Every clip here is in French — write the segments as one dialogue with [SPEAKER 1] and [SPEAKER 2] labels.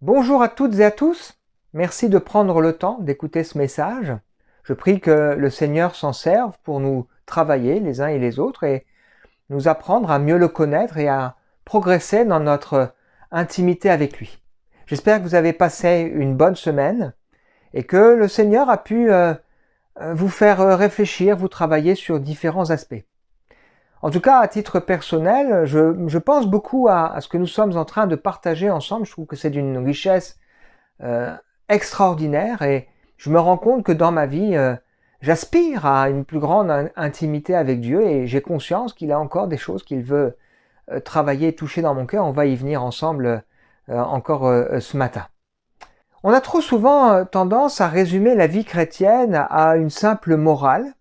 [SPEAKER 1] Bonjour à toutes et à tous. Merci de prendre le temps d'écouter ce message. Je prie que le Seigneur s'en serve pour nous travailler les uns et les autres et nous apprendre à mieux le connaître et à progresser dans notre intimité avec lui. J'espère que vous avez passé une bonne semaine et que le Seigneur a pu vous faire réfléchir, vous travailler sur différents aspects. En tout cas, à titre personnel, je pense beaucoup à ce que nous sommes en train de partager ensemble. Je trouve que c'est d'une richesse extraordinaire et je me rends compte que dans ma vie, j'aspire à une plus grande intimité avec Dieu et j'ai conscience qu'il a encore des choses qu'il veut travailler et toucher dans mon cœur. On va y venir ensemble encore ce matin. On a trop souvent tendance à résumer la vie chrétienne à une simple morale,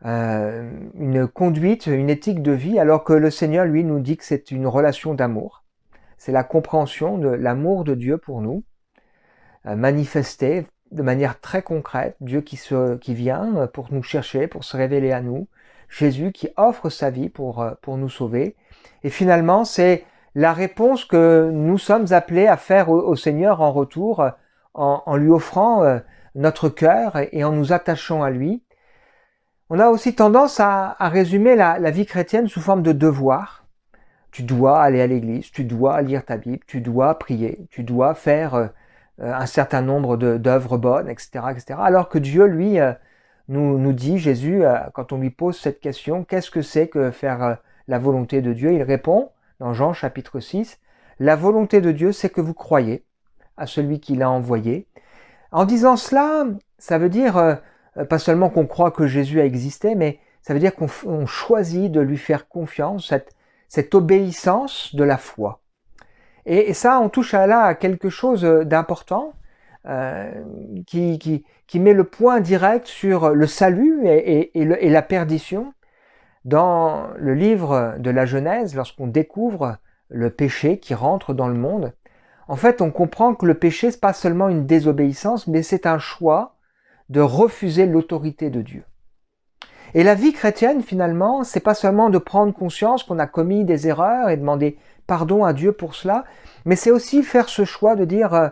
[SPEAKER 1] une conduite, une éthique de vie, alors que le Seigneur, lui, nous dit que c'est une relation d'amour. C'est la compréhension de l'amour de Dieu pour nous, manifesté de manière très concrète, Dieu qui vient pour nous chercher, pour se révéler à nous, Jésus qui offre sa vie pour nous sauver. Et finalement, c'est la réponse que nous sommes appelés à faire au Seigneur en retour, en lui offrant notre cœur et en nous attachant à lui. On a aussi tendance à résumer la vie chrétienne sous forme de devoir. Tu dois aller à l'église, tu dois lire ta Bible, tu dois prier, tu dois faire un certain nombre d'œuvres bonnes, etc., etc. Alors que Dieu, lui, nous dit, Jésus, quand on lui pose cette question, qu'est-ce que c'est que faire la volonté de Dieu? Il répond, dans Jean chapitre 6, la volonté de Dieu, c'est que vous croyez à celui qui l'a envoyé. En disant cela, ça veut dire pas seulement qu'on croit que Jésus a existé, mais ça veut dire qu'on choisit de lui faire confiance, cette obéissance de la foi. Et ça, on touche là à quelque chose d'important qui met le point direct sur le salut et la perdition. Dans le livre de la Genèse, lorsqu'on découvre le péché qui rentre dans le monde, en fait, on comprend que le péché, c'est pas seulement une désobéissance, mais c'est un choix de refuser l'autorité de Dieu. Et la vie chrétienne, finalement, c'est pas seulement de prendre conscience qu'on a commis des erreurs et demander pardon à Dieu pour cela, mais c'est aussi faire ce choix de dire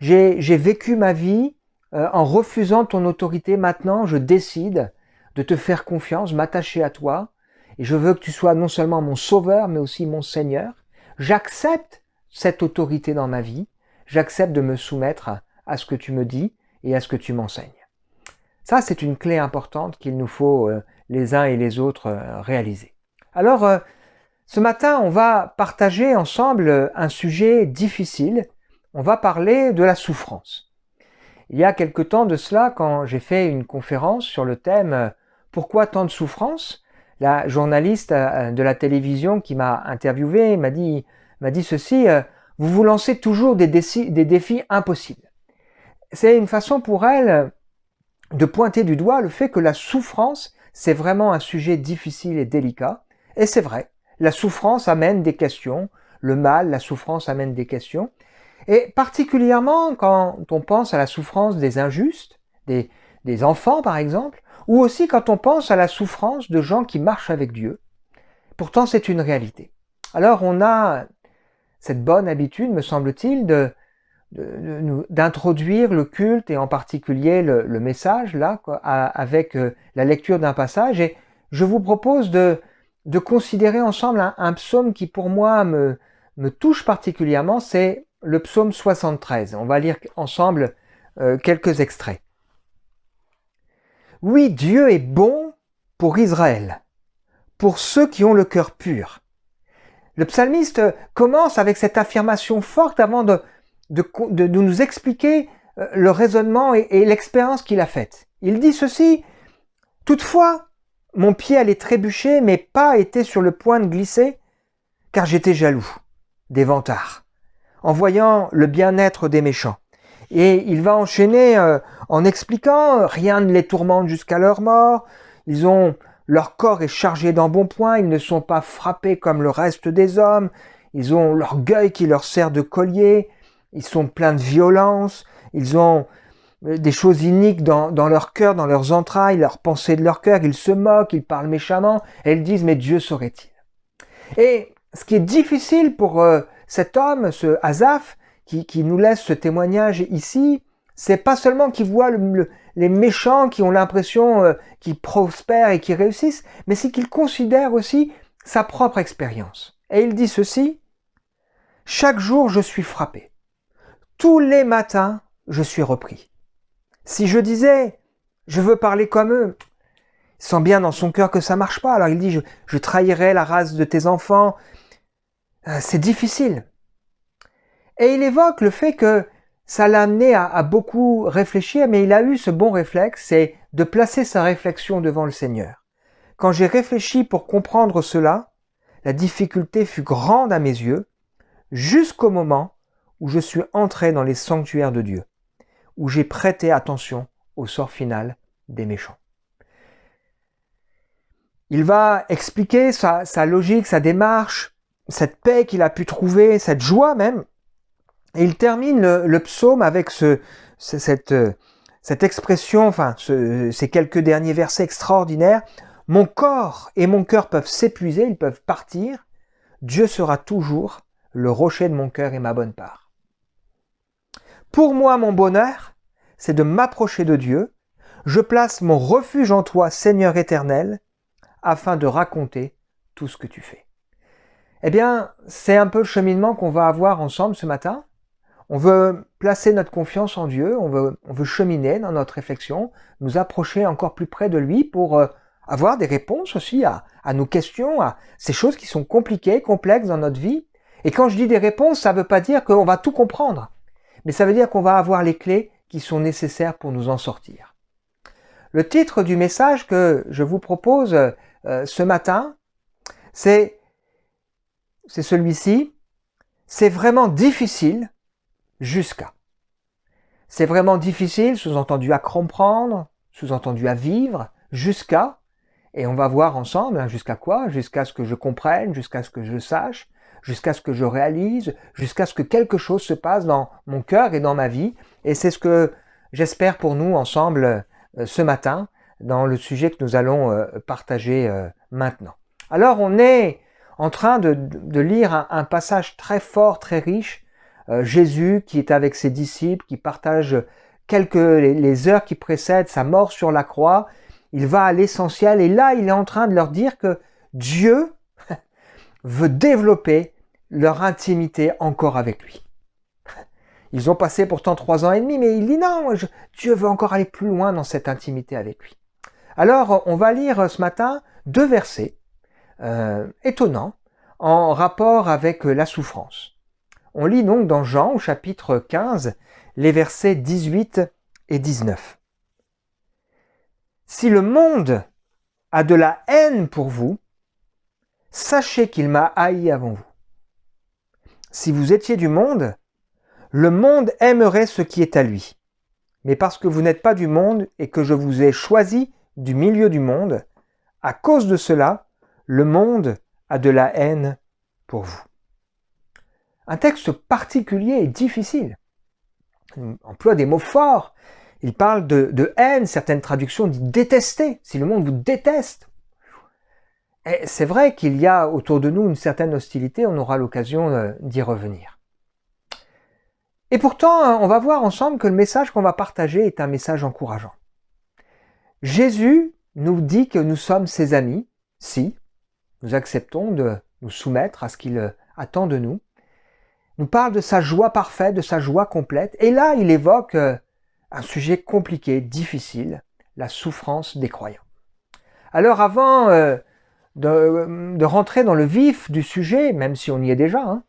[SPEAKER 1] j'ai vécu ma vie en refusant ton autorité, maintenant je décide de te faire confiance, m'attacher à toi, et je veux que tu sois non seulement mon sauveur, mais aussi mon Seigneur. J'accepte cette autorité dans ma vie, j'accepte de me soumettre à ce que tu me dis et à ce que tu m'enseignes. Ça, c'est une clé importante qu'il nous faut les uns et les autres réaliser. Alors, ce matin, on va partager ensemble un sujet difficile. On va parler de la souffrance. Il y a quelque temps de cela, quand j'ai fait une conférence sur le thème « Pourquoi tant de souffrance ?», la journaliste de la télévision qui m'a interviewé m'a dit ceci « Vous vous lancez toujours des défis impossibles ». C'est une façon pour elle de pointer du doigt le fait que la souffrance, c'est vraiment un sujet difficile et délicat. Et c'est vrai, la souffrance amène des questions, le mal, la souffrance amène des questions. Et particulièrement quand on pense à la souffrance des injustes, des enfants par exemple, ou aussi quand on pense à la souffrance de gens qui marchent avec Dieu. Pourtant, c'est une réalité. Alors on a cette bonne habitude, me semble-t-il, d'introduire le culte et en particulier le message là avec la lecture d'un passage, et je vous propose de considérer ensemble un psaume qui pour moi me touche particulièrement, c'est le psaume 73. On va lire ensemble quelques extraits. Oui, Dieu est bon pour Israël, pour ceux qui ont le cœur pur. Le psalmiste commence avec cette affirmation forte avant de nous expliquer le raisonnement et l'expérience qu'il a faite. Il dit ceci, « Toutefois, mon pied allait trébucher, mes pas étaient sur le point de glisser, car j'étais jaloux des vantards, en voyant le bien-être des méchants. » Et il va enchaîner en expliquant « Rien ne les tourmente jusqu'à leur mort, leur corps est chargé d'embonpoint, ils ne sont pas frappés comme le reste des hommes, ils ont l'orgueil qui leur sert de collier, ils sont pleins de violence, ils ont des choses iniques dans leur cœur, dans leurs entrailles, leurs pensées de leur cœur, ils se moquent, ils parlent méchamment, et ils disent « mais Dieu saurait-il ?» Et ce qui est difficile pour cet homme, ce Asaph, qui nous laisse ce témoignage ici, c'est pas seulement qu'il voit les méchants qui ont l'impression qu'ils prospèrent et qu'ils réussissent, mais c'est qu'il considère aussi sa propre expérience. Et il dit ceci: chaque jour je suis frappé. Tous les matins je suis repris. Si je disais je veux parler comme eux, il sent bien dans son cœur que ça marche pas. Alors il dit je trahirai la race de tes enfants. C'est difficile. Et il évoque le fait que ça l'a amené à beaucoup réfléchir, mais il a eu ce bon réflexe, c'est de placer sa réflexion devant le Seigneur. Quand j'ai réfléchi pour comprendre cela, la difficulté fut grande à mes yeux, jusqu'au moment où je suis entré dans les sanctuaires de Dieu, où j'ai prêté attention au sort final des méchants. Il va expliquer sa logique, sa démarche, cette paix qu'il a pu trouver, cette joie même. Et il termine le psaume avec cette expression, enfin ces quelques derniers versets extraordinaires. Mon corps et mon cœur peuvent s'épuiser, ils peuvent partir. Dieu sera toujours le rocher de mon cœur et ma bonne part. Pour moi, mon bonheur, c'est de m'approcher de Dieu. Je place mon refuge en toi, Seigneur éternel, afin de raconter tout ce que tu fais. Eh bien, c'est un peu le cheminement qu'on va avoir ensemble ce matin. On veut placer notre confiance en Dieu, on veut cheminer dans notre réflexion, nous approcher encore plus près de lui pour avoir des réponses aussi à nos questions, à ces choses qui sont compliquées, complexes dans notre vie. Et quand je dis des réponses, ça ne veut pas dire qu'on va tout comprendre, mais ça veut dire qu'on va avoir les clés qui sont nécessaires pour nous en sortir. Le titre du message que je vous propose ce matin, c'est celui-ci. C'est vraiment difficile jusqu'à. C'est vraiment difficile, sous-entendu à comprendre, sous-entendu à vivre, jusqu'à, et on va voir ensemble, jusqu'à quoi? Jusqu'à ce que je comprenne, jusqu'à ce que je sache, jusqu'à ce que je réalise, jusqu'à ce que quelque chose se passe dans mon cœur et dans ma vie. Et c'est ce que j'espère pour nous ensemble ce matin, dans le sujet que nous allons partager maintenant. Alors on est en train de lire un passage très fort, très riche, Jésus qui est avec ses disciples, qui partage les heures qui précèdent sa mort sur la croix. Il va à l'essentiel et là il est en train de leur dire que Dieu veut développer leur intimité encore avec lui. Ils ont passé pourtant 3 ans et demi, mais il dit non, Dieu veut encore aller plus loin dans cette intimité avec lui. Alors on va lire ce matin 2 versets étonnants en rapport avec la souffrance. On lit donc dans Jean au chapitre 15 les versets 18 et 19. Si le monde a de la haine pour vous, sachez qu'il m'a haï avant vous. Si vous étiez du monde, le monde aimerait ce qui est à lui. Mais parce que vous n'êtes pas du monde et que je vous ai choisi du milieu du monde, à cause de cela, le monde a de la haine pour vous. Un texte particulier et difficile. Il emploie des mots forts. Il parle de haine, certaines traductions disent détester. Si le monde vous déteste. Et c'est vrai qu'il y a autour de nous une certaine hostilité, on aura l'occasion d'y revenir. Et pourtant, on va voir ensemble que le message qu'on va partager est un message encourageant. Jésus nous dit que nous sommes ses amis, si nous acceptons de nous soumettre à ce qu'il attend de nous. Il nous parle de sa joie parfaite, de sa joie complète. Et là, il évoque un sujet compliqué, difficile, la souffrance des croyants. Alors avant de rentrer dans le vif du sujet, même si on y est déjà,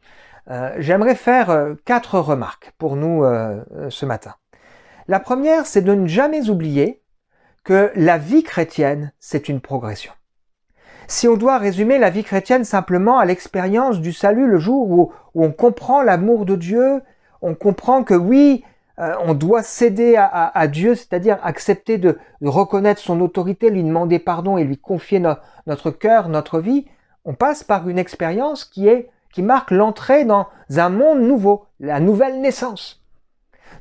[SPEAKER 1] j'aimerais faire 4 remarques pour nous ce matin. La première, c'est de ne jamais oublier que la vie chrétienne, c'est une progression. Si on doit résumer la vie chrétienne simplement à l'expérience du salut, le jour où on comprend l'amour de Dieu, on comprend que oui, on doit céder à Dieu, c'est-à-dire accepter de reconnaître son autorité, lui demander pardon et lui confier notre cœur, notre vie, on passe par une expérience qui marque l'entrée dans un monde nouveau, la nouvelle naissance.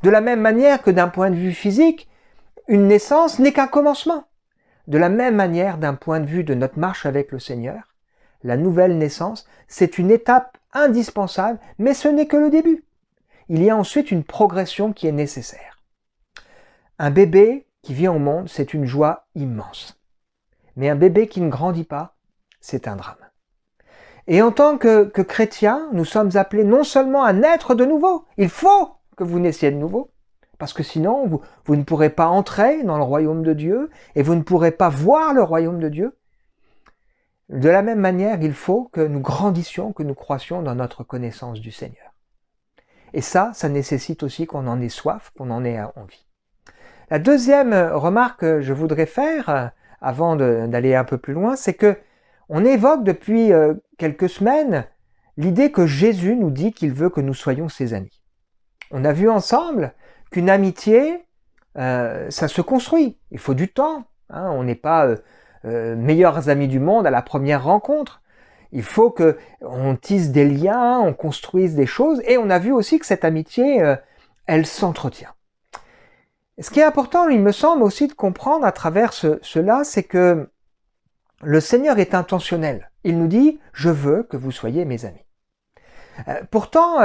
[SPEAKER 1] De la même manière que d'un point de vue physique, une naissance n'est qu'un commencement. De la même manière, d'un point de vue de notre marche avec le Seigneur, la nouvelle naissance, c'est une étape indispensable, mais ce n'est que le début. il y a ensuite une progression qui est nécessaire. Un bébé qui vient au monde, c'est une joie immense. Mais un bébé qui ne grandit pas, c'est un drame. Et en tant que chrétiens, nous sommes appelés non seulement à naître de nouveau, il faut que vous naissiez de nouveau, parce que sinon vous ne pourrez pas entrer dans le royaume de Dieu et vous ne pourrez pas voir le royaume de Dieu. De la même manière, il faut que nous grandissions, que nous croissions dans notre connaissance du Seigneur. Et ça nécessite aussi qu'on en ait soif, qu'on en ait envie. La deuxième remarque que je voudrais faire, avant d'aller un peu plus loin, c'est que on évoque depuis quelques semaines l'idée que Jésus nous dit qu'il veut que nous soyons ses amis. On a vu ensemble qu'une amitié, ça se construit. Il faut du temps. Hein, on n'est pas meilleurs amis du monde à la première rencontre. Il faut qu'on tisse des liens, on construise des choses. Et on a vu aussi que cette amitié, elle s'entretient. Ce qui est important, il me semble aussi de comprendre à travers cela, c'est que le Seigneur est intentionnel. Il nous dit « Je veux que vous soyez mes amis ». Pourtant,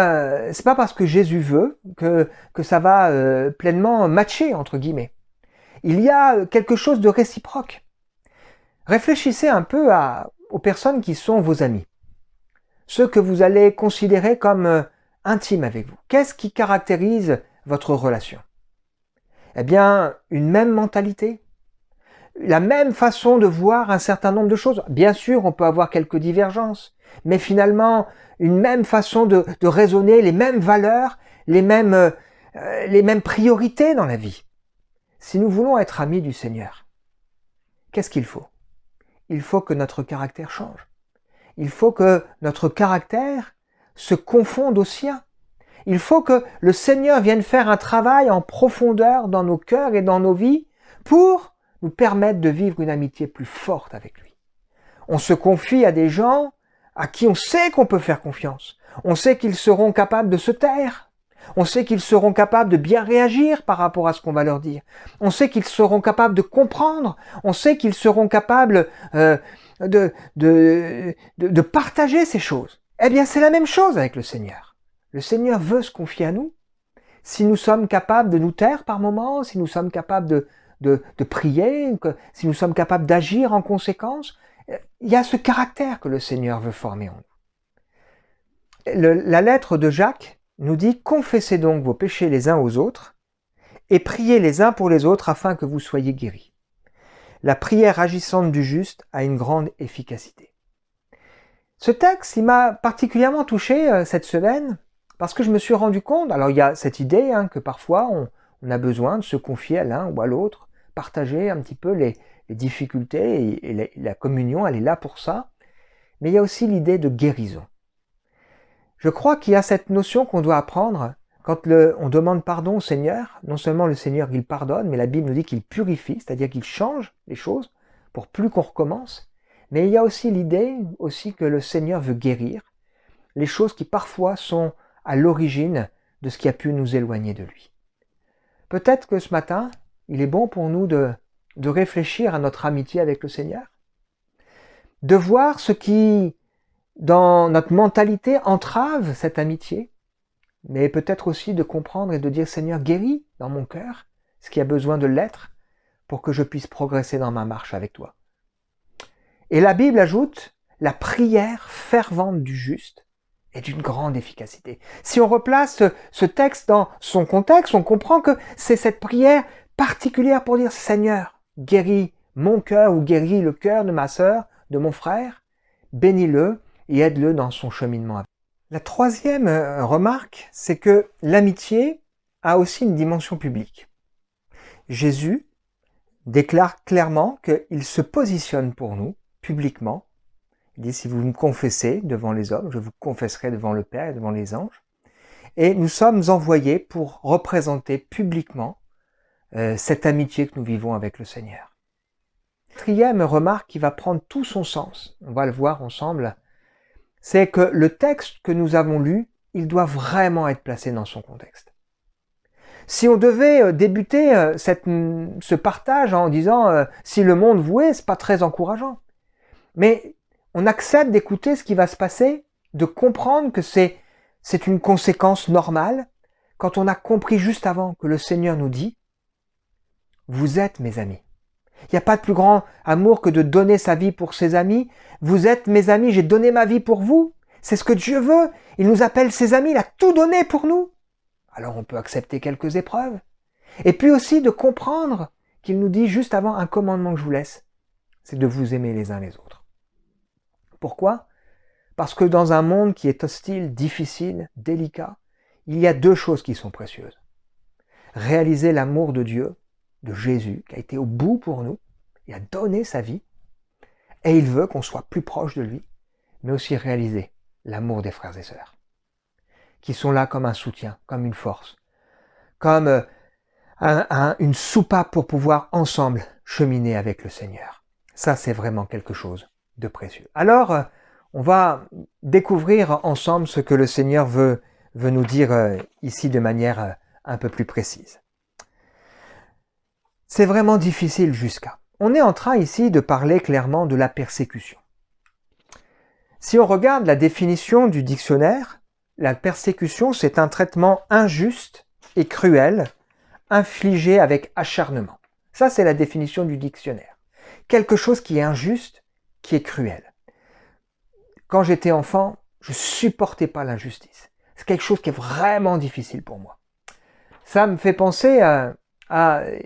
[SPEAKER 1] c'est pas parce que Jésus veut que ça va pleinement matcher, entre guillemets. Il y a quelque chose de réciproque. Réfléchissez un peu aux personnes qui sont vos amis. Ceux que vous allez considérer comme intimes avec vous. Qu'est-ce qui caractérise votre relation? Eh bien, une même mentalité, la même façon de voir un certain nombre de choses. Bien sûr, on peut avoir quelques divergences, mais finalement, une même façon de raisonner, les mêmes valeurs, les mêmes priorités dans la vie. Si nous voulons être amis du Seigneur, qu'est-ce qu'il faut? Il faut que notre caractère change. Il faut que notre caractère se confonde au sien. Il faut que le Seigneur vienne faire un travail en profondeur dans nos cœurs et dans nos vies pour nous permettre de vivre une amitié plus forte avec lui. On se confie à des gens à qui on sait qu'on peut faire confiance. On sait qu'ils seront capables de se taire. On sait qu'ils seront capables de bien réagir par rapport à ce qu'on va leur dire. On sait qu'ils seront capables de comprendre. On sait qu'ils seront capables de partager ces choses. Eh bien, c'est la même chose avec le Seigneur. Le Seigneur veut se confier à nous. Si nous sommes capables de nous taire par moments, si nous sommes capables de prier, si nous sommes capables d'agir en conséquence, il y a ce caractère que le Seigneur veut former en nous. La lettre de Jacques nous dit « Confessez donc vos péchés les uns aux autres et priez les uns pour les autres afin que vous soyez guéris. La prière agissante du juste a une grande efficacité. » Ce texte, il m'a particulièrement touché cette semaine parce que je me suis rendu compte, alors il y a cette idée que parfois on a besoin de se confier à l'un ou à l'autre, partager un petit peu les difficultés et la communion, elle est là pour ça. Mais il y a aussi l'idée de guérison. Je crois qu'il y a cette notion qu'on doit apprendre quand on demande pardon au Seigneur. Non seulement le Seigneur il pardonne, mais la Bible nous dit qu'il purifie, c'est-à-dire qu'il change les choses pour plus qu'on recommence. Mais il y a aussi l'idée aussi que le Seigneur veut guérir les choses qui parfois sont à l'origine de ce qui a pu nous éloigner de lui. Peut-être que ce matin, il est bon pour nous de réfléchir à notre amitié avec le Seigneur, de voir ce qui, dans notre mentalité, entrave cette amitié, mais peut-être aussi de comprendre et de dire « Seigneur, guéris dans mon cœur ce qui a besoin de l'être pour que je puisse progresser dans ma marche avec toi. » Et la Bible ajoute « La prière fervente du juste est d'une grande efficacité. » Si on replace ce texte dans son contexte, on comprend que c'est cette prière particulière pour dire « Seigneur, guéris mon cœur ou guéris le cœur de ma sœur, de mon frère, bénis-le et aide-le dans son cheminement. » La troisième remarque, c'est que l'amitié a aussi une dimension publique. Jésus déclare clairement qu'il se positionne pour nous publiquement. Il dit « Si vous me confessez devant les hommes, je vous confesserai devant le Père et devant les anges. » Et nous sommes envoyés pour représenter publiquement cette amitié que nous vivons avec le Seigneur. Quatrième remarque qui va prendre tout son sens, on va le voir ensemble, c'est que le texte que nous avons lu, il doit vraiment être placé dans son contexte. Si on devait débuter ce partage en disant « si le monde vouait », c'est pas très encourageant. Mais on accepte d'écouter ce qui va se passer, de comprendre que c'est une conséquence normale, quand on a compris juste avant que le Seigneur nous dit « Vous êtes mes amis ». Il n'y a pas de plus grand amour que de donner sa vie pour ses amis. Vous êtes mes amis, j'ai donné ma vie pour vous. C'est ce que Dieu veut. Il nous appelle ses amis, il a tout donné pour nous. Alors on peut accepter quelques épreuves. Et puis aussi de comprendre qu'il nous dit juste avant un commandement que je vous laisse, c'est de vous aimer les uns les autres. Pourquoi ? Parce que dans un monde qui est hostile, difficile, délicat, il y a deux choses qui sont précieuses. Réaliser l'amour de Dieu, de Jésus, qui a été au bout pour nous, il a donné sa vie, et il veut qu'on soit plus proche de lui, mais aussi réaliser l'amour des frères et sœurs, qui sont là comme un soutien, comme une force, comme une soupape pour pouvoir ensemble cheminer avec le Seigneur. Ça, c'est vraiment quelque chose de précieux. Alors, on va découvrir ensemble ce que le Seigneur veut nous dire ici de manière un peu plus précise. C'est vraiment difficile jusqu'à. On est en train ici de parler clairement de la persécution. Si on regarde la définition du dictionnaire, la persécution, c'est un traitement injuste et cruel, infligé avec acharnement. Ça, c'est la définition du dictionnaire. Quelque chose qui est injuste, qui est cruel. Quand j'étais enfant, je supportais pas l'injustice. C'est quelque chose qui est vraiment difficile pour moi. Ça me fait penser à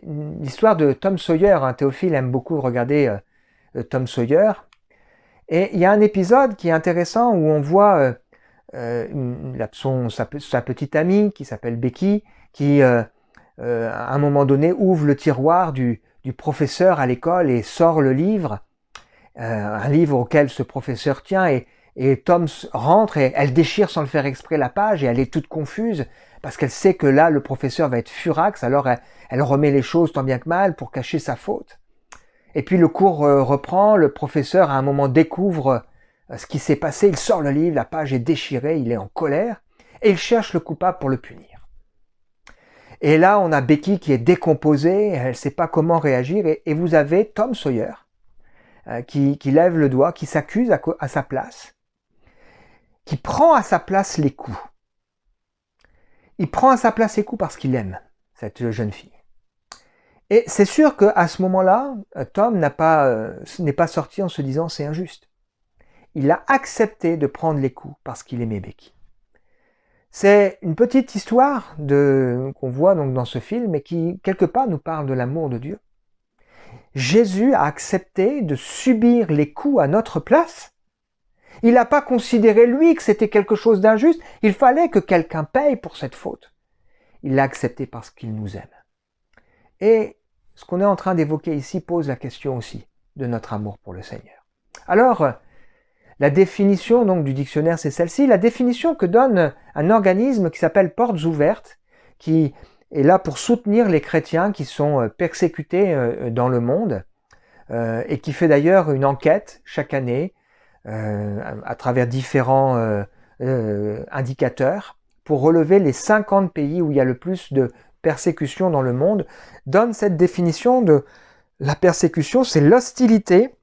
[SPEAKER 1] l'histoire de Tom Sawyer. Théophile aime beaucoup regarder Tom Sawyer. Et il y a un épisode qui est intéressant où on voit sa petite amie qui s'appelle Becky, qui à un moment donné ouvre le tiroir du professeur à l'école et sort le livre, un livre auquel ce professeur tient, et Tom rentre et elle déchire sans le faire exprès la page et elle est toute confuse parce qu'elle sait que là le professeur va être furax, alors elle remet les choses tant bien que mal pour cacher sa faute. Et puis le cours reprend, le professeur à un moment découvre ce qui s'est passé, il sort le livre, la page est déchirée, il est en colère et il cherche le coupable pour le punir. Et là on a Becky qui est décomposée, elle ne sait pas comment réagir et vous avez Tom Sawyer qui lève le doigt, qui s'accuse à sa place, qui prend à sa place les coups. Il prend à sa place les coups parce qu'il aime cette jeune fille. Et c'est sûr qu'à ce moment-là, Tom n'est pas sorti en se disant c'est injuste. Il a accepté de prendre les coups parce qu'il aimait Becky. C'est une petite histoire qu'on voit donc dans ce film et qui, quelque part, nous parle de l'amour de Dieu. Jésus a accepté de subir les coups à notre place. Il n'a pas considéré, lui, que c'était quelque chose d'injuste. Il fallait que quelqu'un paye pour cette faute. Il l'a accepté parce qu'il nous aime. Et ce qu'on est en train d'évoquer ici pose la question aussi de notre amour pour le Seigneur. Alors, la définition donc du dictionnaire, c'est celle-ci. La définition que donne un organisme qui s'appelle Portes Ouvertes, qui est là pour soutenir les chrétiens qui sont persécutés dans le monde et qui fait d'ailleurs une enquête chaque année à travers différents indicateurs pour relever les 50 pays où il y a le plus de persécution dans le monde, donne cette définition de la persécution, c'est l'hostilité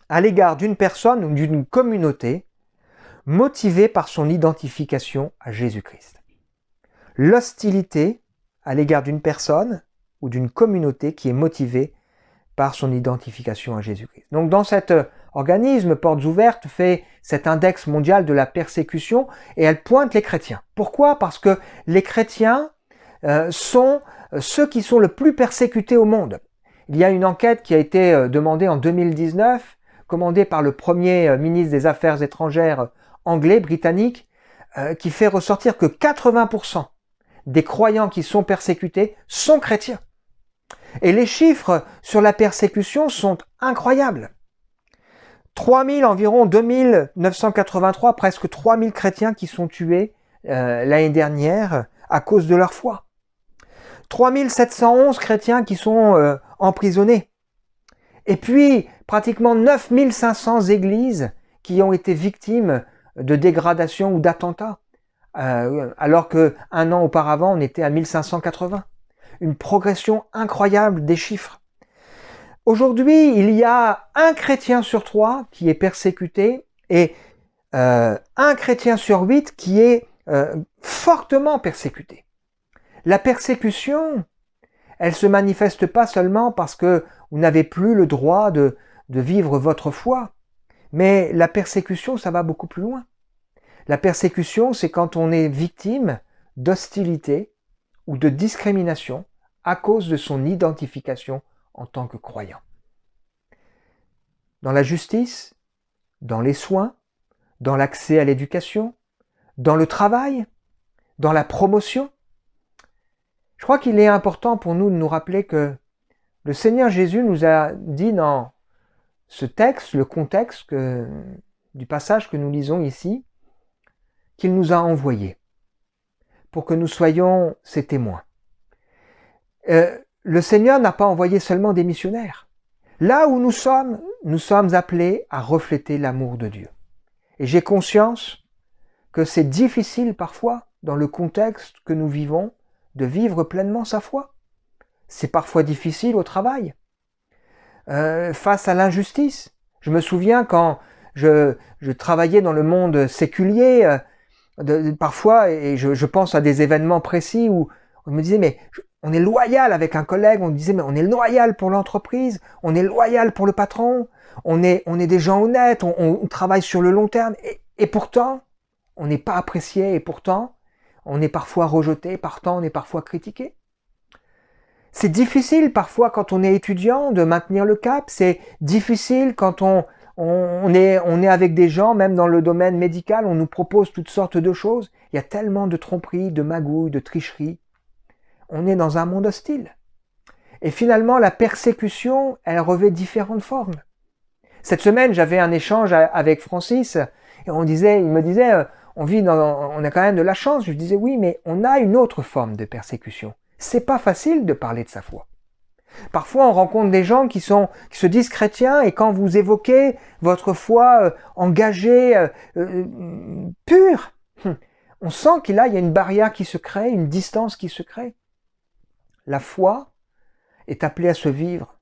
[SPEAKER 1] à l'égard d'une personne ou d'une communauté motivée par son identification à Jésus-Christ. L'hostilité à l'égard d'une personne ou d'une communauté qui est motivée par son identification à Jésus-Christ. Donc dans cet organisme, Portes Ouvertes fait cet index mondial de la persécution et elle pointe les chrétiens. Pourquoi ? Parce que les chrétiens sont ceux qui sont le plus persécutés au monde. Il y a une enquête qui a été demandée en 2019, commandée par le premier ministre des Affaires étrangères anglais, britannique, qui fait ressortir que 80% des croyants qui sont persécutés sont chrétiens. Et les chiffres sur la persécution sont incroyables. 3000, environ 2983, presque 3000 chrétiens qui sont tués l'année dernière à cause de leur foi. 3711 chrétiens qui sont emprisonnés. Et puis, pratiquement 9500 églises qui ont été victimes de dégradation ou d'attentats. Alors qu'un an auparavant, on était à 1580. Une progression incroyable des chiffres. Aujourd'hui, il y a un chrétien sur 3 qui est persécuté et un chrétien sur 8 qui est fortement persécuté. La persécution, elle ne se manifeste pas seulement parce que vous n'avez plus le droit de vivre votre foi, mais la persécution, ça va beaucoup plus loin. La persécution, c'est quand on est victime d'hostilité ou de discrimination à cause de son identification en tant que croyant. Dans la justice, dans les soins, dans l'accès à l'éducation, dans le travail, dans la promotion. Je crois qu'il est important pour nous de nous rappeler que le Seigneur Jésus nous a dit dans ce texte, le contexte du passage que nous lisons ici, qu'il nous a envoyés pour que nous soyons ses témoins. Le Seigneur n'a pas envoyé seulement des missionnaires. Là où nous sommes appelés à refléter l'amour de Dieu. Et j'ai conscience que c'est difficile parfois, dans le contexte que nous vivons, de vivre pleinement sa foi. C'est parfois difficile au travail, face à l'injustice. Je me souviens quand je travaillais dans le monde séculier, parfois, et je pense à des événements précis où on me disait, mais on est loyal avec un collègue, on me disait, mais on est loyal pour l'entreprise, on est loyal pour le patron, on est des gens honnêtes, on travaille sur le long terme, et pourtant, on n'est pas apprécié, et pourtant, on est parfois rejeté, pourtant on est parfois critiqué. C'est difficile parfois quand on est étudiant de maintenir le cap, c'est difficile quand on est avec des gens, même dans le domaine médical, on nous propose toutes sortes de choses. Il y a tellement de tromperies, de magouilles, de tricheries. On est dans un monde hostile. Et finalement, la persécution, elle revêt différentes formes. Cette semaine, j'avais un échange avec Francis, et il me disait, on a quand même de la chance. Je lui disais, oui, mais on a une autre forme de persécution. C'est pas facile de parler de sa foi. Parfois, on rencontre des gens qui se disent chrétiens, et quand vous évoquez votre foi engagée, pure, on sent qu'il y a une barrière qui se crée, une distance qui se crée. La foi est appelée à se vivre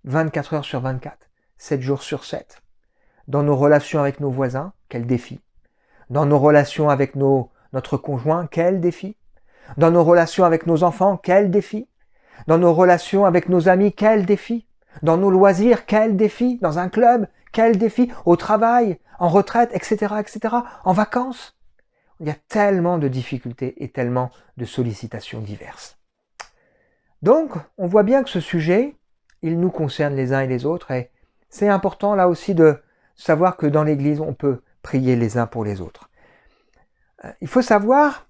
[SPEAKER 1] 24 heures sur 24, 7 jours sur 7. Dans nos relations avec nos voisins, quel défi. Dans nos relations avec notre conjoint, quel défi. Dans nos relations avec nos enfants, quel défi. Dans nos relations avec nos amis, quel défi. Dans nos loisirs, quel défi. Dans un club, quel défi. Au travail, en retraite, etc., etc. En vacances. Il y a tellement de difficultés et tellement de sollicitations diverses. Donc, on voit bien que ce sujet, il nous concerne les uns et les autres, et c'est important là aussi de savoir que dans l'Église, on peut prier les uns pour les autres. Il faut savoir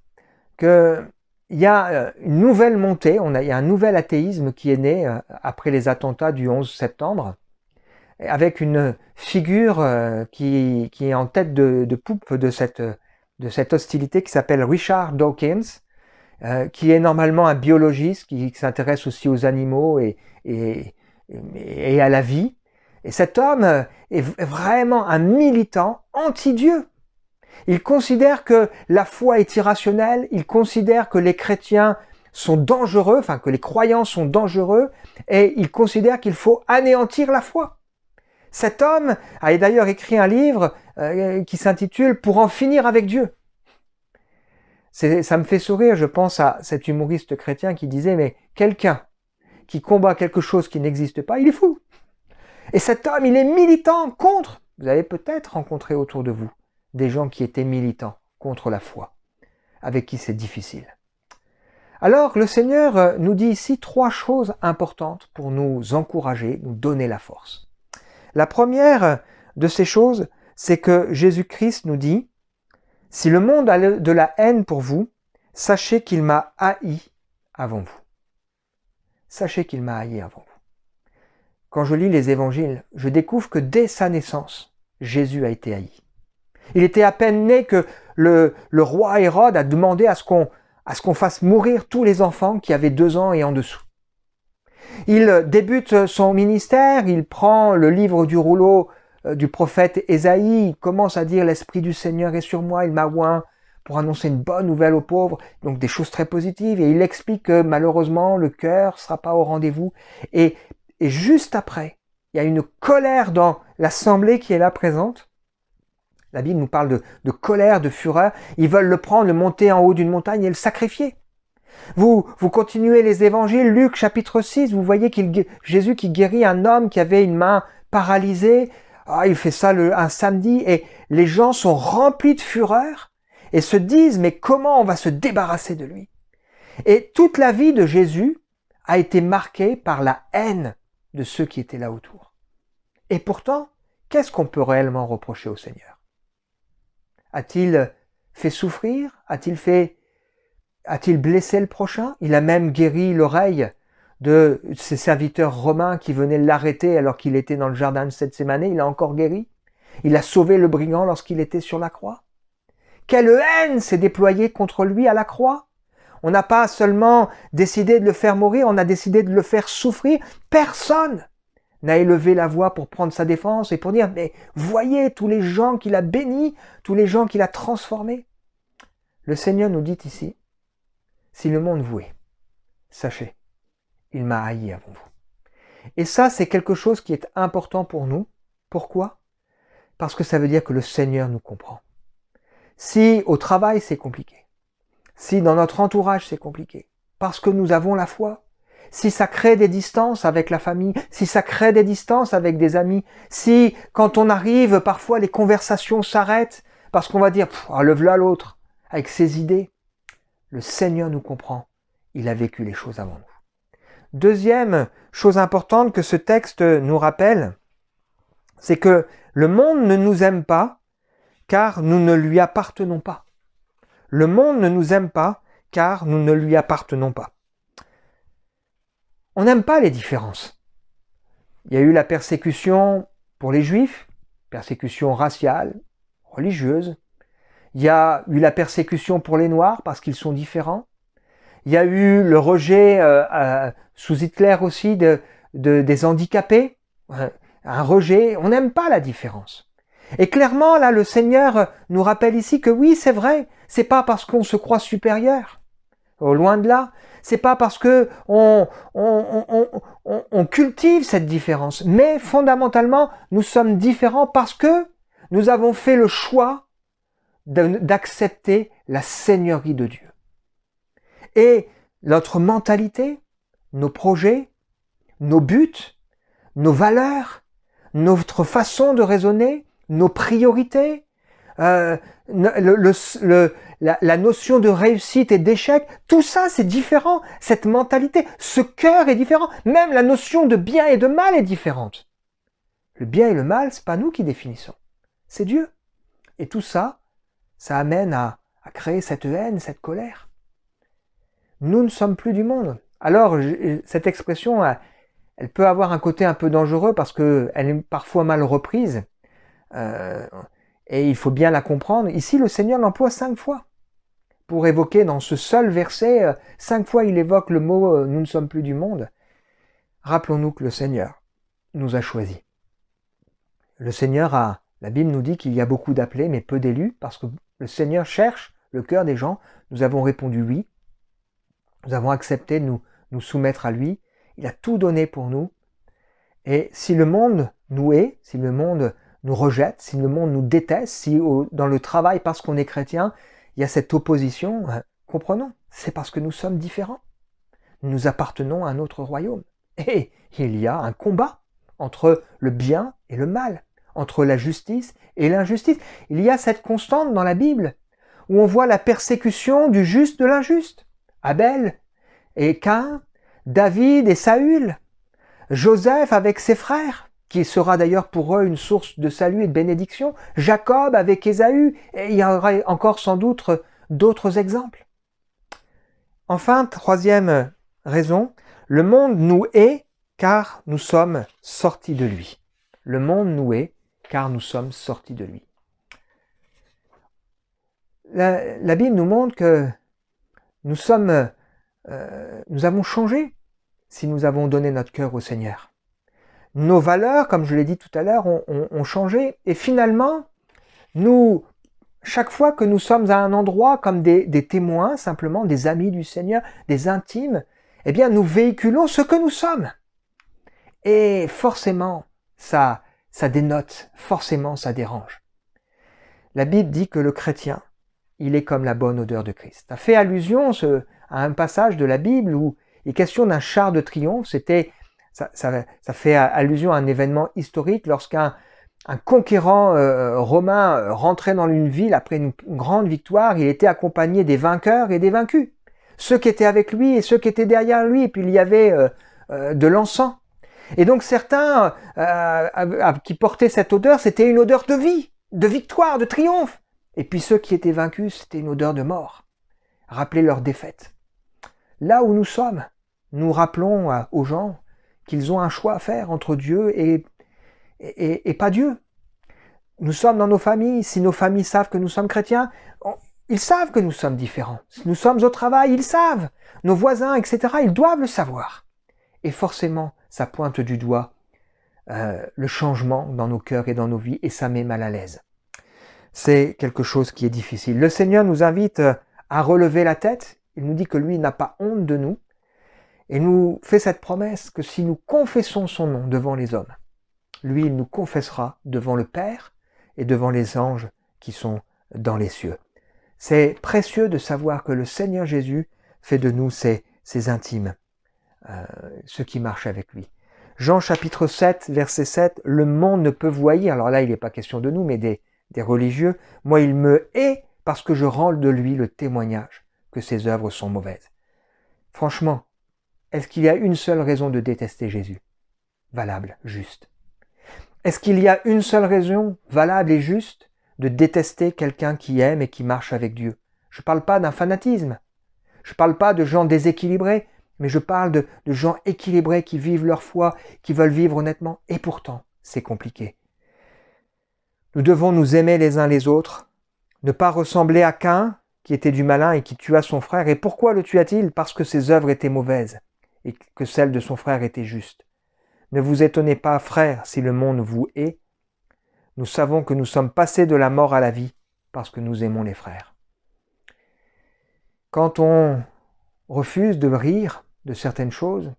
[SPEAKER 1] qu'il y a une nouvelle montée, il y a un nouvel athéisme qui est né après les attentats du 11 septembre, avec une figure qui est en tête de poupe de cette hostilité qui s'appelle Richard Dawkins, qui est normalement un biologiste qui s'intéresse aussi aux animaux et à la vie. Et cet homme est vraiment un militant anti-Dieu. Il considère que la foi est irrationnelle, il considère que les chrétiens sont dangereux, enfin que les croyants sont dangereux, et il considère qu'il faut anéantir la foi. Cet homme a d'ailleurs écrit un livre qui s'intitule « Pour en finir avec Dieu ». Ça me fait sourire, je pense à cet humoriste chrétien qui disait « Mais quelqu'un qui combat quelque chose qui n'existe pas, il est fou ». Et cet homme, il est militant contre. Vous avez peut-être rencontré autour de vous des gens qui étaient militants contre la foi, avec qui c'est difficile. Alors, le Seigneur nous dit ici 3 choses importantes pour nous encourager, nous donner la force. La première de ces choses, c'est que Jésus-Christ nous dit « Si le monde a de la haine pour vous, sachez qu'il m'a haï avant vous. » Sachez qu'il m'a haï avant vous. Quand je lis les évangiles, je découvre que dès sa naissance, Jésus a été haï. Il était à peine né que le roi Hérode a demandé à ce qu'on fasse mourir tous les enfants qui avaient 2 ans et en dessous. Il débute son ministère, il prend le livre du rouleau du prophète Ésaïe, il commence à dire « L'Esprit du Seigneur est sur moi, il m'a oint pour annoncer une bonne nouvelle aux pauvres », donc des choses très positives, et il explique que malheureusement le cœur ne sera pas au rendez-vous. Et juste après, il y a une colère dans l'assemblée qui est là présente. La Bible nous parle de colère, de fureur. Ils veulent le prendre, le monter en haut d'une montagne et le sacrifier. Vous continuez les évangiles, Luc chapitre 6, vous voyez Jésus qui guérit un homme qui avait une main paralysée. Ah, il fait ça un samedi et les gens sont remplis de fureur et se disent mais comment on va se débarrasser de lui? Et toute la vie de Jésus a été marquée par la haine de ceux qui étaient là autour. Et pourtant, qu'est-ce qu'on peut réellement reprocher au Seigneur? A-t-il fait souffrir? A-t-il blessé le prochain? Il a même guéri l'oreille de ses serviteurs romains qui venaient l'arrêter alors qu'il était dans le jardin de Gethsémane. Il a encore guéri. Il a sauvé le brigand lorsqu'il était sur la croix. Quelle haine s'est déployée contre lui à la croix! On n'a pas seulement décidé de le faire mourir, on a décidé de le faire souffrir. Personne n'a élevé la voix pour prendre sa défense et pour dire « Mais voyez tous les gens qu'il a bénis, tous les gens qu'il a transformés. » Le Seigneur nous dit ici, « Si le monde vous hait, sachez, il m'a haï avant vous. » Et ça, c'est quelque chose qui est important pour nous. Pourquoi? Parce que ça veut dire que le Seigneur nous comprend. Si au travail c'est compliqué, si dans notre entourage c'est compliqué, parce que nous avons la foi, si ça crée des distances avec la famille, si ça crée des distances avec des amis, si quand on arrive, parfois les conversations s'arrêtent parce qu'on va dire « le v'là l'autre » avec ses idées, le Seigneur nous comprend, il a vécu les choses avant nous. Deuxième chose importante que ce texte nous rappelle, c'est que le monde ne nous aime pas car nous ne lui appartenons pas. Le monde ne nous aime pas car nous ne lui appartenons pas. On n'aime pas les différences. Il y a eu la persécution pour les Juifs, persécution raciale, religieuse. Il y a eu la persécution pour les Noirs parce qu'ils sont différents. Il y a eu le rejet sous Hitler aussi des handicapés. Un rejet, on n'aime pas la différence. Et clairement, là, le Seigneur nous rappelle ici que oui, c'est vrai, c'est pas parce qu'on se croit supérieur. Loin de là, c'est pas parce que on cultive cette différence, mais fondamentalement, nous sommes différents parce que nous avons fait le choix d'accepter la seigneurie de Dieu. Et notre mentalité, nos projets, nos buts, nos valeurs, notre façon de raisonner, nos priorités, la notion de réussite et d'échec, tout ça c'est différent, cette mentalité, ce cœur est différent, même la notion de bien et de mal est différente. Le bien et le mal, c'est pas nous qui définissons, c'est Dieu. Et tout ça, ça amène à créer cette haine, cette colère. Nous ne sommes plus du monde. Alors, cette expression, elle peut avoir un côté un peu dangereux parce qu'elle est parfois mal reprise. Et il faut bien la comprendre. Ici, le Seigneur l'emploie 5 fois pour évoquer dans ce seul verset, 5 fois il évoque le mot « nous ne sommes plus du monde ». Rappelons-nous que le Seigneur nous a choisis. Le Seigneur la Bible nous dit qu'il y a beaucoup d'appelés, mais peu d'élus, parce que le Seigneur cherche le cœur des gens. Nous avons répondu oui. Nous avons accepté de nous soumettre à lui. Il a tout donné pour nous. Et si le monde nous hait, si le monde nous rejette, si le monde nous déteste, si dans le travail, parce qu'on est chrétien, il y a cette opposition, comprenons, c'est parce que nous sommes différents. Nous appartenons à un autre royaume. Et il y a un combat entre le bien et le mal, entre la justice et l'injustice. Il y a cette constante dans la Bible, où on voit la persécution du juste de l'injuste. Abel et Caïn, David et Saül, Joseph avec ses frères, qui sera d'ailleurs pour eux une source de salut et de bénédiction, Jacob avec Ésaü, et il y aura encore sans doute d'autres exemples. Enfin, troisième raison, le monde nous hait car nous sommes sortis de lui. Le monde nous hait car nous sommes sortis de lui. La Bible nous montre que nous avons changé si nous avons donné notre cœur au Seigneur. Nos valeurs, comme je l'ai dit tout à l'heure, ont changé. Et finalement, chaque fois que nous sommes à un endroit comme des témoins, simplement des amis du Seigneur, des intimes, eh bien, nous véhiculons ce que nous sommes. Et forcément, ça dénote, forcément, ça dérange. La Bible dit que le chrétien, il est comme la bonne odeur de Christ. Ça fait allusion à un passage de la Bible où il est question d'un char de triomphe. Ça fait allusion à un événement historique lorsqu'un conquérant romain rentrait dans une ville après une grande victoire. Il était accompagné des vainqueurs et des vaincus. Ceux qui étaient avec lui et ceux qui étaient derrière lui. Et puis il y avait de l'encens. Et donc certains qui portaient cette odeur, c'était une odeur de vie, de victoire, de triomphe. Et puis ceux qui étaient vaincus, c'était une odeur de mort. Rappeler leur défaite. Là où nous sommes, nous rappelons aux gens qu'ils ont un choix à faire entre Dieu et pas Dieu. Nous sommes dans nos familles, si nos familles savent que nous sommes chrétiens, ils savent que nous sommes différents. Si nous sommes au travail, ils savent. Nos voisins, etc., ils doivent le savoir. Et forcément, ça pointe du doigt le changement dans nos cœurs et dans nos vies, et ça met mal à l'aise. C'est quelque chose qui est difficile. Le Seigneur nous invite à relever la tête. Il nous dit que lui n'a pas honte de nous. Et nous fait cette promesse que si nous confessons son nom devant les hommes, lui, il nous confessera devant le Père et devant les anges qui sont dans les cieux. C'est précieux de savoir que le Seigneur Jésus fait de nous ses intimes, ceux qui marchent avec lui. Jean chapitre 7, verset 7, « Le monde ne peut vous haïr », alors là, il n'est pas question de nous, mais des religieux. « Moi, il me hait parce que je rends de lui le témoignage que ses œuvres sont mauvaises. » Franchement, est-ce qu'il y a une seule raison de détester Jésus? Valable, juste. Est-ce qu'il y a une seule raison valable et juste de détester quelqu'un qui aime et qui marche avec Dieu? Je ne parle pas d'un fanatisme. Je ne parle pas de gens déséquilibrés, mais je parle de gens équilibrés qui vivent leur foi, qui veulent vivre honnêtement. Et pourtant, c'est compliqué. Nous devons nous aimer les uns les autres, ne pas ressembler à Caïn, qui était du malin et qui tua son frère. Et pourquoi le tua-t-il? Parce que ses œuvres étaient mauvaises et que celles de son frère étaient justes. Ne vous étonnez pas, frères, si le monde vous hait. Nous savons que nous sommes passés de la mort à la vie parce que nous aimons les frères. Quand on refuse de rire de certaines choses,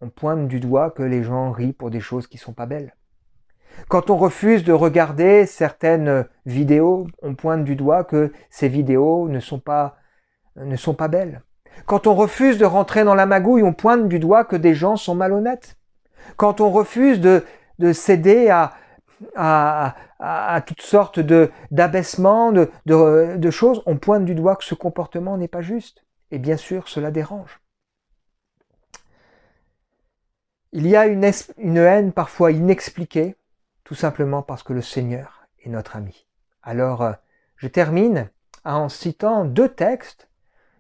[SPEAKER 1] on pointe du doigt que les gens rient pour des choses qui ne sont pas belles. Quand on refuse de regarder certaines vidéos, on pointe du doigt que ces vidéos ne sont pas belles. Quand on refuse de rentrer dans la magouille, on pointe du doigt que des gens sont malhonnêtes. Quand on refuse de céder à toutes sortes d'abaissements, de choses, on pointe du doigt que ce comportement n'est pas juste. Et bien sûr, cela dérange. Il y a une haine parfois inexpliquée, tout simplement parce que le Seigneur est notre ami. Alors, je termine en citant 2 textes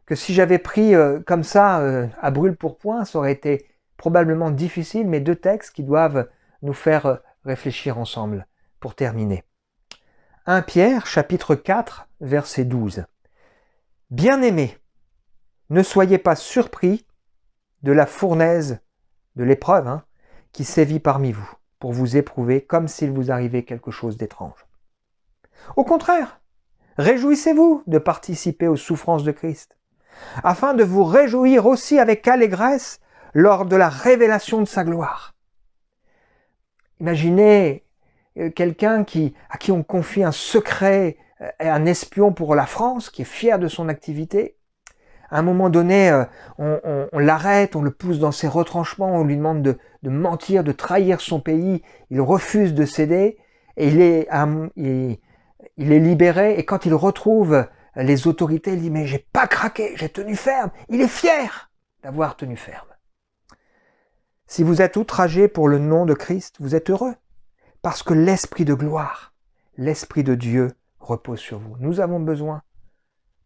[SPEAKER 1] que si j'avais pris comme ça à brûle-pourpoint, ça aurait été probablement difficile, mais 2 textes qui doivent nous faire réfléchir ensemble pour terminer. 1 Pierre, chapitre 4, verset 12. « Bien-aimés, ne soyez pas surpris de la fournaise de l'épreuve qui sévit parmi vous, pour vous éprouver comme s'il vous arrivait quelque chose d'étrange. Au contraire, réjouissez-vous de participer aux souffrances de Christ, afin de vous réjouir aussi avec allégresse lors de la révélation de sa gloire. » Imaginez quelqu'un à qui on confie un secret, un espion pour la France, qui est fier de son activité. À un moment donné, on l'arrête, on le pousse dans ses retranchements, on lui demande de mentir, de trahir son pays. Il refuse de céder et il est libéré. Et quand il retrouve les autorités, il dit « Mais j'ai pas craqué, j'ai tenu ferme ». Il est fier d'avoir tenu ferme. Si vous êtes outragé pour le nom de Christ, vous êtes heureux, parce que l'Esprit de gloire, l'Esprit de Dieu repose sur vous. Nous avons besoin,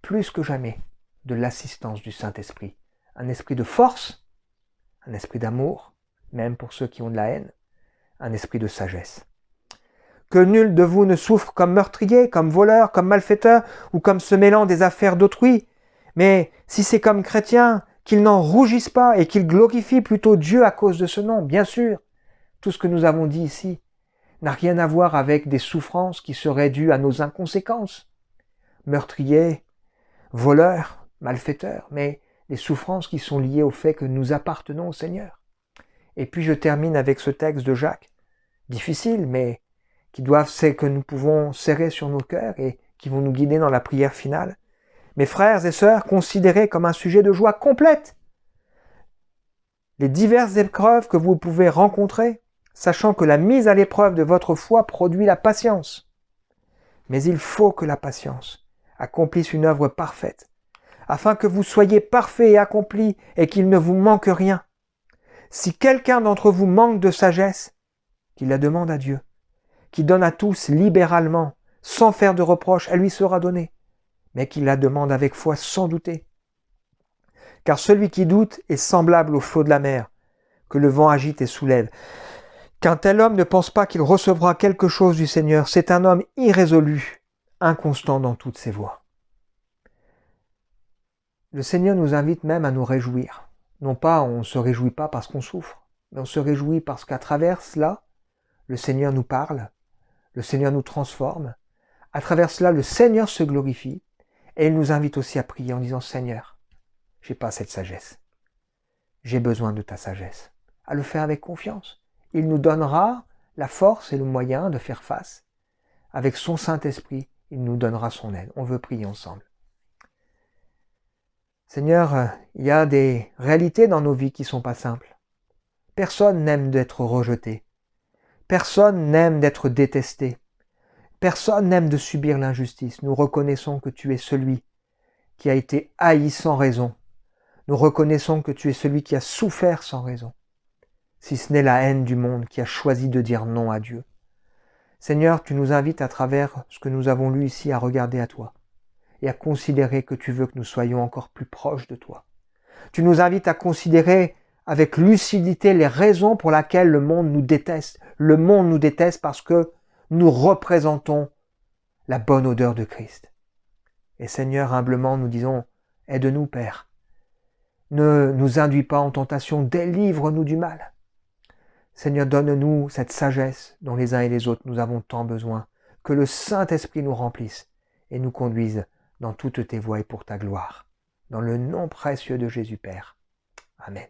[SPEAKER 1] plus que jamais, de l'assistance du Saint-Esprit. Un esprit de force, un esprit d'amour, même pour ceux qui ont de la haine, un esprit de sagesse. Que nul de vous ne souffre comme meurtrier, comme voleur, comme malfaiteur, ou comme se mêlant des affaires d'autrui, mais si c'est comme chrétien, qu'il n'en rougisse pas et qu'il glorifie plutôt Dieu à cause de ce nom. Bien sûr, tout ce que nous avons dit ici n'a rien à voir avec des souffrances qui seraient dues à nos inconséquences. Meurtrier, voleur, malfaiteur, mais des souffrances qui sont liées au fait que nous appartenons au Seigneur. Et puis je termine avec ce texte de Jacques, difficile, mais que nous pouvons serrer sur nos cœurs et qui vont nous guider dans la prière finale. Mes frères et sœurs, considérez comme un sujet de joie complète les diverses épreuves que vous pouvez rencontrer, sachant que la mise à l'épreuve de votre foi produit la patience. Mais il faut que la patience accomplisse une œuvre parfaite, afin que vous soyez parfaits et accomplis et qu'il ne vous manque rien. Si quelqu'un d'entre vous manque de sagesse, qu'il la demande à Dieu, qui donne à tous libéralement, sans faire de reproche, elle lui sera donnée, mais qu'il la demande avec foi sans douter. Car celui qui doute est semblable au flot de la mer, que le vent agite et soulève. Qu'un tel homme ne pense pas qu'il recevra quelque chose du Seigneur, c'est un homme irrésolu, inconstant dans toutes ses voies. Le Seigneur nous invite même à nous réjouir. Non pas on ne se réjouit pas parce qu'on souffre, mais on se réjouit parce qu'à travers cela, le Seigneur nous parle, le Seigneur nous transforme. À travers cela, le Seigneur se glorifie et il nous invite aussi à prier en disant « Seigneur, j'ai pas cette sagesse. J'ai besoin de ta sagesse. » À le faire avec confiance. Il nous donnera la force et le moyen de faire face. Avec son Saint-Esprit, il nous donnera son aide. On veut prier ensemble. Seigneur, il y a des réalités dans nos vies qui ne sont pas simples. Personne n'aime d'être rejeté. Personne n'aime d'être détesté. Personne n'aime de subir l'injustice. Nous reconnaissons que tu es celui qui a été haï sans raison. Nous reconnaissons que tu es celui qui a souffert sans raison, si ce n'est la haine du monde qui a choisi de dire non à Dieu. Seigneur, tu nous invites à travers ce que nous avons lu ici à regarder à toi et à considérer que tu veux que nous soyons encore plus proches de toi. Tu nous invites à considérer avec lucidité les raisons pour lesquelles le monde nous déteste. Le monde nous déteste parce que nous représentons la bonne odeur de Christ. Et Seigneur, humblement, nous disons, aide-nous, Père. Ne nous induis pas en tentation, délivre-nous du mal. Seigneur, donne-nous cette sagesse dont les uns et les autres nous avons tant besoin, que le Saint-Esprit nous remplisse et nous conduise dans toutes tes voies et pour ta gloire. Dans le nom précieux de Jésus, Père. Amen.